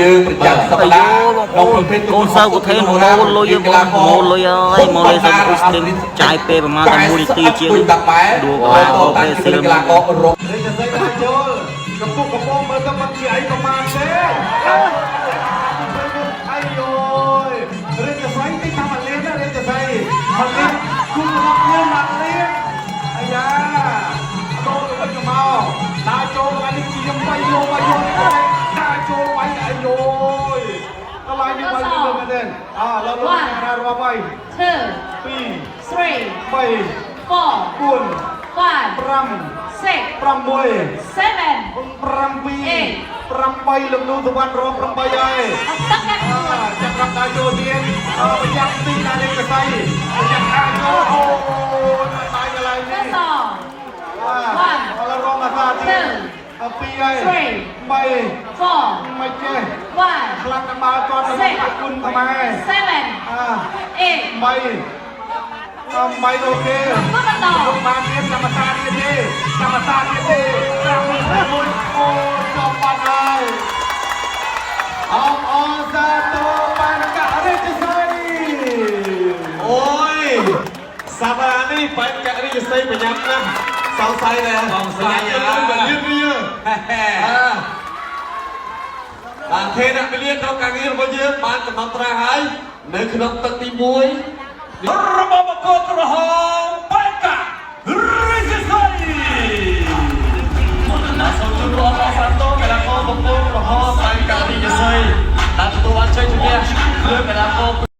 យើងប្រចាំសប្តាហ៍ក្នុងប្រភេទកូនសៅកថេនម៉ូលុយបងម៉ូលុយហើយម៉ូលុយសំអ៊ុស្ទីនចាយពេលប្រហែលតែ1នាទីជាងដួលកោពេលស៊ីលមក រៀនតែស្អីក៏ចូលកំពុងមើលទៅមិនជាអីក៏បានទេអាយយរៀនតែស្អីទីតាមលេងរៀនតែស្អីមកលេងគុំមកគ្នាមកលេងអាយ៉ាចូលទៅវិញមកតាចូលថ្ងៃនេះជា3យោតាចូលវាយអាយយកន្លែងនេះមកលើមែនទេលើណារាប់ហើយ 2 3 4 8 លោកនោះសវណ្ណរង8ហើយចាំរាប់តាចូលទៀតប្រចាំទីណាលេងកសៃប្រចាំអាចូលអូតាយកន្លែងនេះរងអាសាទៀត2ហើយ3 4មិនចេះខ្លាំងដល់មកគាត់ទៅគុណខ្មែរ3 8អូខេលោកបានទៀតកម្មសាទៀតទេកម្មសាទៀតទេ5 1អូចូលបាត់ហើយអងសាទរបានការិទ្ធិស័យអូយសាបានេះបែបការិទ្ធិស័យប្រញាប់ណាស់សង្ស័យដែរសង្ស័យបានលៀនវាបានទេអ្នកពលានក្នុងការងាររបស់យើងបានកំណត់ត្រាហើយនៅក្នុងទឹកទី1របស់បកគោក្រហមបែកការិទ្ធិស័យមកដល់សូមជម្រាបអរសាទរកីឡាករបកគោក្រហមបែកការិទ្ធិស័យបានទទួលបានជ័យជំនះលើកីឡាករ